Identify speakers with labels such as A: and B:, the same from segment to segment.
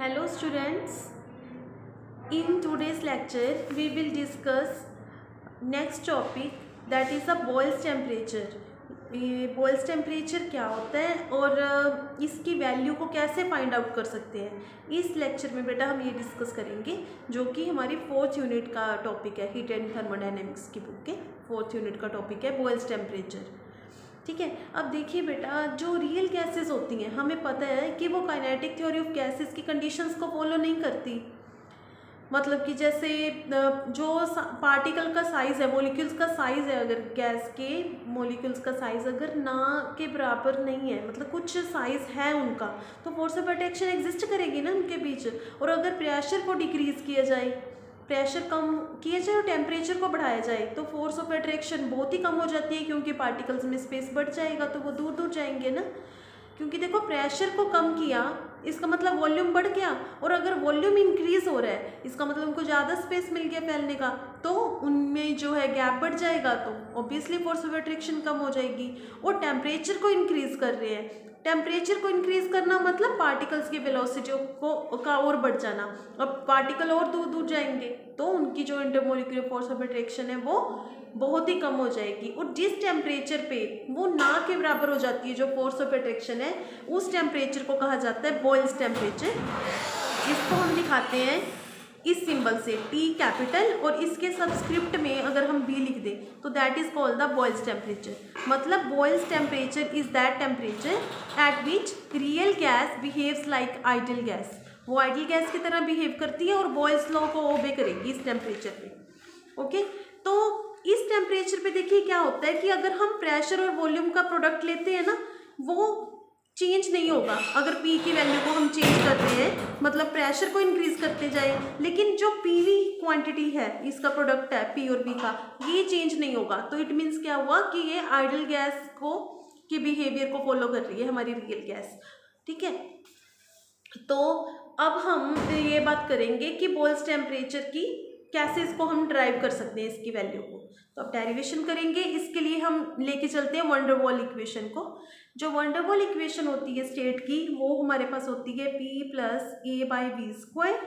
A: Hello students, in today's lecture we will discuss next topic that is a Boyle's temperature. ये Boyle's temperature क्या होता है और इसकी वैल्यू को कैसे फाइंड आउट कर सकते हैं, इस लेक्चर में बेटा हम ये डिस्कस करेंगे जो कि हमारी 4th यूनिट का टॉपिक है। हीट एंड थर्मोडायनेमिक्स की बुक के 4th यूनिट का टॉपिक है Boyle's temperature। ठीक है, अब देखिए बेटा, जो रियल गैसेस होती हैं हमें पता है कि वो काइनेटिक थ्योरी ऑफ गैसेस की कंडीशंस को फॉलो नहीं करती। मतलब कि जैसे जो पार्टिकल का साइज़ है, मॉलिक्यूल्स का साइज़ है, अगर गैस के मॉलिक्यूल्स का साइज़ अगर ना के बराबर नहीं है, मतलब कुछ साइज़ है उनका, तो फोर्स ऑफ अट्रैक्शन एग्जिस्ट करेगी ना उनके बीच। और अगर प्रेशर को डिक्रीज़ किया जाए, प्रेशर कम किया जाए और टेम्परेचर को बढ़ाया जाए तो फोर्स ऑफ अट्रैक्शन बहुत ही कम हो जाती है, क्योंकि पार्टिकल्स में स्पेस बढ़ जाएगा तो वो दूर दूर जाएंगे ना। क्योंकि देखो, प्रेशर को कम किया इसका मतलब वॉल्यूम बढ़ गया, और अगर वॉल्यूम इंक्रीज हो रहा है इसका मतलब उनको ज़्यादा स्पेस मिल गया फैलने का, तो उनमें जो है गैप बढ़ जाएगा, तो ऑब्वियसली फोर्स ऑफ अट्रैक्शन कम हो जाएगी। और टेम्परेचर को इंक्रीज कर रहे हैं, टेम्परेचर को इंक्रीज करना मतलब पार्टिकल्स की वेलोसिटी को का और बढ़ जाना। अब पार्टिकल और दूर दूर जाएंगे तो उनकी जो इंटरमोलिक्यूलर फोर्स ऑफ अट्रैक्शन है वो बहुत ही कम हो जाएगी। और जिस टेम्परेचर पे वो ना के बराबर हो जाती है जो फोर्स ऑफ अट्रैक्शन है, उस टेम्परेचर को कहा जाता है बॉयल्स टेम्परेचर। इसको हम दिखाते हैं इस सिंबल से, T कैपिटल, और इसके सबस्क्रिप्ट में अगर हम B लिख दें तो that is called the Boyle's temperature. मतलब Boyle's temperature is that temperature at which real gas behaves like ideal gas. वो आइडियल गैस की तरह बिहेव करती है और बॉयल्स लॉ को ओबे करेगी इस टेम्परेचर पे। ओके, तो इस टेम्परेचर पे देखिए क्या होता है कि अगर हम प्रेशर और वॉल्यूम का प्रोडक्ट लेते हैं ना, वो चेंज नहीं होगा। अगर P की वैल्यू को हम चेंज करते हैं, मतलब प्रेशर को इंक्रीज करते जाए, लेकिन जो PV क्वांटिटी है, इसका प्रोडक्ट है P और B का, ये चेंज नहीं होगा। तो इट मीन्स क्या हुआ कि ये आइडियल गैस को के बिहेवियर को फॉलो कर रही है हमारी रियल गैस। ठीक है, तो अब हम ये बात करेंगे कि बॉयल्स टेम्परेचर की कैसे इसको हम ड्राइव कर सकते हैं, इसकी वैल्यू को। तो अब डेरिवेशन करेंगे, इसके लिए हम लेके चलते हैं वंडर वॉल इक्वेशन को। जो वंडर वॉल इक्वेशन होती है स्टेट की, वो हमारे पास होती है P plus A by V square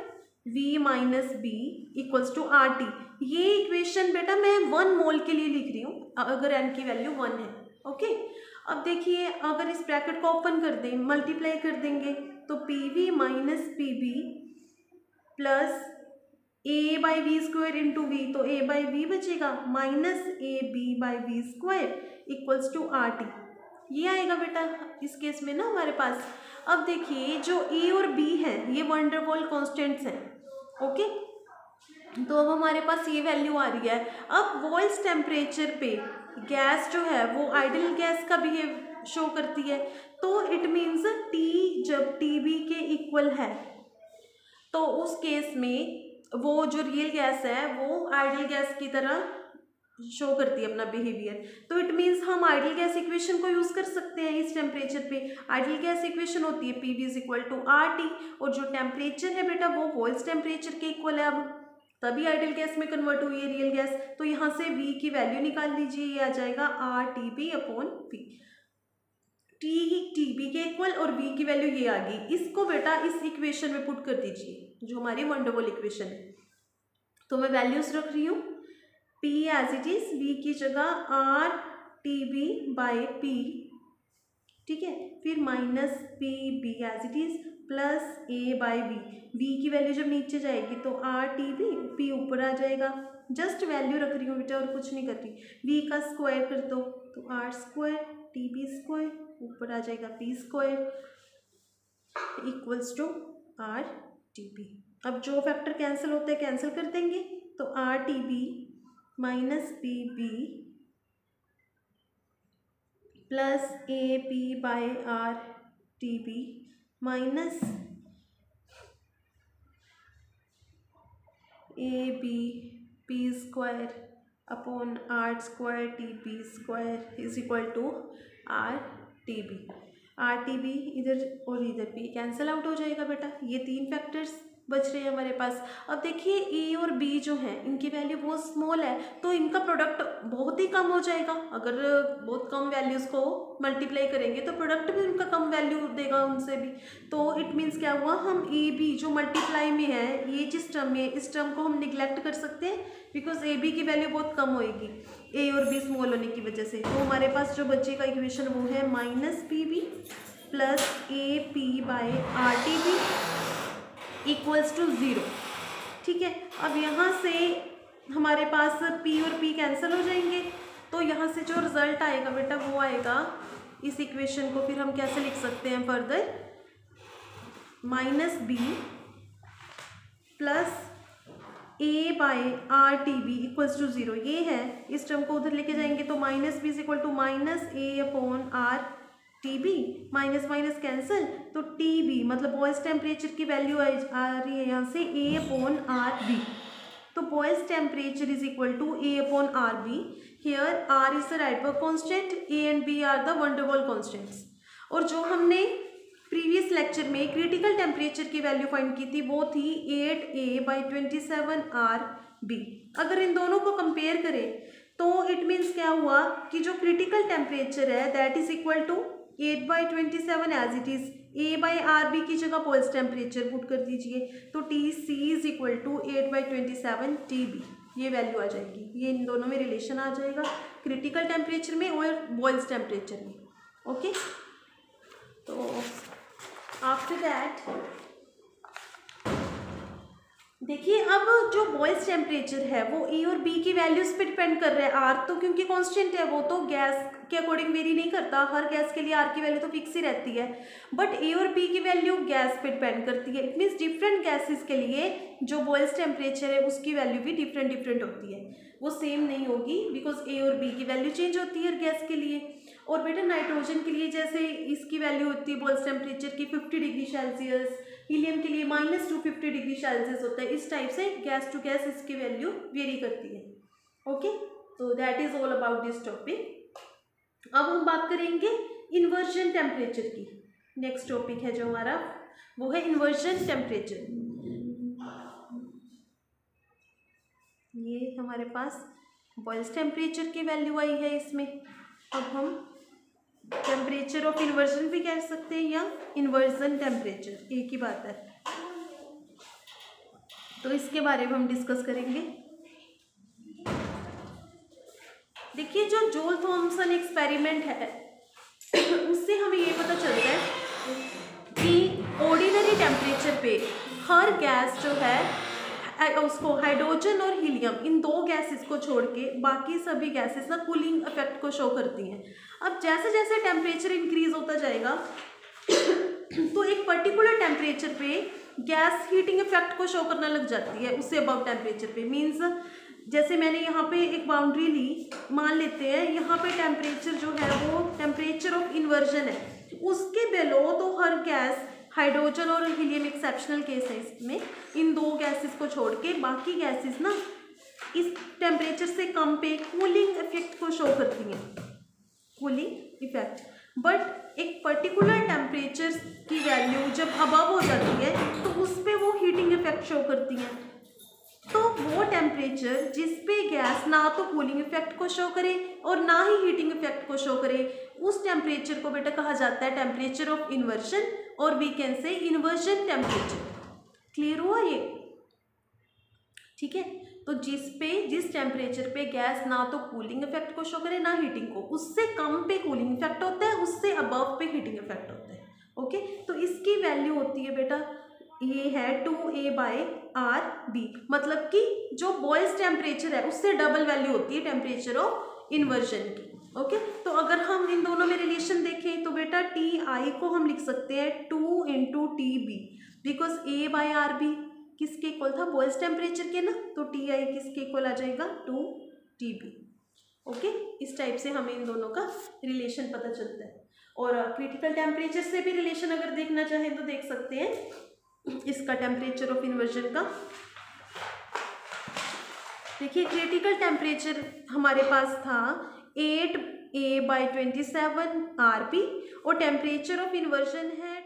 A: V minus B equals to RT। ये इक्वेशन बेटा मैं 1 मोल के लिए लिख रही हूँ अगर N की वैल्यू 1 है। ओके, अब देखिए, अगर इस ब्रैकेट को ओपन कर दें, मल्टीप्लाई कर देंगे तो PV minus PB plus A by V square into V, तो A बाई वी बचेगा, minus AB by V square equals to RT। ये आएगा बेटा इस केस में ना हमारे पास। अब देखिए, जो A और B है ये वंडर वॉल कॉन्स्टेंट्स हैं। ओके, तो अब हमारे पास ये वैल्यू आ रही है। अब बॉयल्स टेम्परेचर पे गैस जो है वो आइडियल गैस का बिहेव शो करती है, तो इट मीन्स T जब TB के इक्वल है तो उस केस में वो जो रियल गैस है वो आइडियल गैस की तरह शो करती है अपना बिहेवियर। तो इट मीन्स हम आइडियल गैस इक्वेशन को यूज कर सकते हैं इस टेम्परेचर पे। आइडियल गैस इक्वेशन होती है PV is equal to RT, और जो टेम्परेचर है बेटा वो बॉयल्स टेम्परेचर के इक्वल है। अब तभी आइडियल गैस में कन्वर्ट हुई है रियल गैस। तो यहाँ से V की वैल्यू निकाल लीजिए, ये आ जाएगा RTB upon V। T TB के इक्वल और V की वैल्यू ये आ गई। इसको बेटा इस इक्वेशन में पुट कर दीजिए जो हमारी वंडर वॉल इक्वेशन है। तो मैं वैल्यूज रख रही हूँ, P as it is, V की जगह RTB बाई P, ठीक है, फिर minus PB as it is plus A by V। V की वैल्यू जब नीचे जाएगी तो RTB, P ऊपर आ जाएगा। जस्ट वैल्यू रख रही हूँ बेटा और कुछ नहीं कर रही। V का स्क्वायर कर दो तो R स्क्वायर, TB स्क्वायर, ऊपर आ जाएगा P square equals to RTB। अब जो फैक्टर कैंसिल होते हैं कैंसिल कर देंगे, तो RTB minus PB plus AP by RTB minus AB P square upon R square TB square is equal to RTB। RTB इधर और इधर भी कैंसिल आउट हो जाएगा बेटा। ये तीन फैक्टर्स बच रहे हैं हमारे पास। अब देखिए ए और बी जो है इनकी वैल्यू बहुत स्मॉल है, तो इनका प्रोडक्ट बहुत ही कम हो जाएगा। अगर बहुत कम वैल्यूज़ को मल्टीप्लाई करेंगे तो प्रोडक्ट भी उनका कम वैल्यू देगा उनसे भी। तो इट मीन्स क्या हुआ, हम ए बी जो मल्टीप्लाई में है, ये जिस टर्म में, इस टर्म को हम निगलेक्ट कर सकते हैं बिकॉज ए बी की वैल्यू बहुत कम होएगी ए और बी स्मॉल होने की वजह से। तो हमारे पास जो बचेगा इक्वेशन वो है minus P B plus A P by R T B equals to 0। ठीक है, अब यहाँ से हमारे पास p और p कैंसिल हो जाएंगे, तो यहाँ से जो रिजल्ट आएगा बेटा वो आएगा, इस इक्वेशन को फिर हम कैसे लिख सकते हैं further, minus B plus a by R T B equals to 0। ये है, इस टर्म को उधर लेके जाएंगे तो minus B is equal to minus A upon R T B, minus minus cancel, तो टी बी मतलब बॉयज़ टेम्परेचर की वैल्यू आ रही है यहाँ से ए अपॉन आर बी। तो Boyle's temperature is equal to A upon R B. Here R is the Rydberg constant, A and B are the van der Waals constants. और जो हमने प्रीवियस लेक्चर में क्रिटिकल टेम्परेचर की value find की थी वो थी 8a/27 आर बी। अगर इन दोनों को कंपेयर करें तो इट मीन्स क्या हुआ कि जो क्रिटिकल टेम्परेचर है that is equal to 8/27 as it is, A by R B की जगह बॉयज़ टेम्परेचर पुट कर दीजिए, तो T C is equal to 8/27 T B, ये वैल्यू आ जाएगी। ये इन दोनों में रिलेशन आ जाएगा, क्रिटिकल टेम्परेचर में और बॉयज़ टेम्परेचर में। ओके, तो आफ्टर दैट देखिए, अब जो बॉयज़ टेम्परेचर है वो ए और बी की वैल्यूज़ पे डिपेंड कर रहा है। आर तो क्योंकि कांस्टेंट है, वो तो गैस के अकॉर्डिंग वेरी नहीं करता, हर गैस के लिए आर की वैल्यू तो फिक्स ही रहती है, बट ए और बी की वैल्यू गैस पे डिपेंड करती है। इट मीन्स डिफरेंट गैसेस के लिए जो बॉयज़ टेम्परेचर है उसकी वैल्यू भी डिफरेंट डिफरेंट होती है, वो सेम नहीं होगी बिकॉज ए और बी की वैल्यू चेंज होती है हर गैस के लिए। और बेटा नाइट्रोजन के लिए जैसे इसकी वैल्यू होती है बॉयज़ टेम्परेचर की 50 डिग्री सेल्सियस, हीलियम के लिए -250 डिग्री सेल्सियस होता है। इस टाइप से गैस टू गैस इसकी वैल्यू वेरी करती है। ओके, तो that is all about this topic. अब हम बात करेंगे इन्वर्जन टेम्परेचर की। नेक्स्ट टॉपिक है जो हमारा वो है इन्वर्जन टेम्परेचर। ये हमारे पास बॉयज़ टेम्परेचर की वैल्यू आई है इसमें। अब हम टेम्परेचर ऑफ इन्वर्जन भी कह सकते हैं या इन्वर्जन टेम्परेचर, एक ही बात है। तो इसके बारे में हम डिस्कस करेंगे। देखिए, जो जूल थॉमसन एक्सपेरिमेंट है उससे हमें ये पता चलता है कि ऑर्डिनरी टेम्परेचर पे हर गैस जो है उसको हाइड्रोजन और हीलियम, इन दो गैसेस को छोड़ के बाकी सभी गैसेस ना कूलिंग इफेक्ट को शो करती हैं। अब जैसे जैसे टेम्परेचर इंक्रीज होता जाएगा तो एक पर्टिकुलर टेम्परेचर पे गैस हीटिंग इफेक्ट को शो करना लग जाती है उससे अबव टेम्परेचर पे। मीन्स जैसे मैंने यहाँ पे एक बाउंड्री ली, मान लेते हैं यहाँ पे टेम्परेचर जो है वो टेम्परेचर ऑफ इन्वर्जन है, उसके बिलो तो हर गैस, हाइड्रोजन और हीलियम एक्सेप्शनल केस है इसमें, इन दो गैसेस को छोड़ के बाकी गैसेस ना इस टेम्परेचर से कम पे कूलिंग इफेक्ट को शो करती हैं, कूलिंग इफेक्ट। बट एक पर्टिकुलर टेम्परेचर की वैल्यू जब अबव हो जाती है तो उस पर वो हीटिंग इफेक्ट शो करती हैं। तो वो टेम्परेचर जिस पे गैस ना तो कूलिंग इफेक्ट को शो करे और ना ही हीटिंग इफेक्ट को शो करे, उस टेम्परेचर को बेटा कहा जाता है टेम्परेचर ऑफ इन्वर्जन, और we can say inversion temperature. Clear हुआ ये? ठीक है, तो जिस टेम्परेचर पे गैस ना तो कूलिंग इफेक्ट को शो करे ना हीटिंग को, उससे कम पे कूलिंग इफेक्ट होता है, उससे अबव पे हीटिंग इफेक्ट होता है। ओके, तो इसकी वैल्यू होती है बेटा, ये है 2a/RB, मतलब कि जो बॉयज़ टेम्परेचर है उससे डबल वैल्यू होती है टेम्परेचर ऑफ इन्वर्जन की। ओके, तो अगर हम इन दोनों में रिलेशन देखें तो बेटा TI को हम लिख सकते हैं 2 × TB, बिकॉज a/RB किसके इक्वल था, बॉयज़ टेम्परेचर के ना, तो TI किसके इक्वल आ जाएगा 2 TB। ओके, इस टाइप से हमें इन दोनों का रिलेशन पता चलता है। और क्रिटिकल टेम्परेचर से भी रिलेशन अगर देखना चाहें तो देख सकते हैं इसका टेम्परेचर ऑफ इन्वर्जन का। देखिए, क्रिटिकल टेम्परेचर हमारे पास था 8a/27 RB और टेम्परेचर ऑफ इन्वर्जन है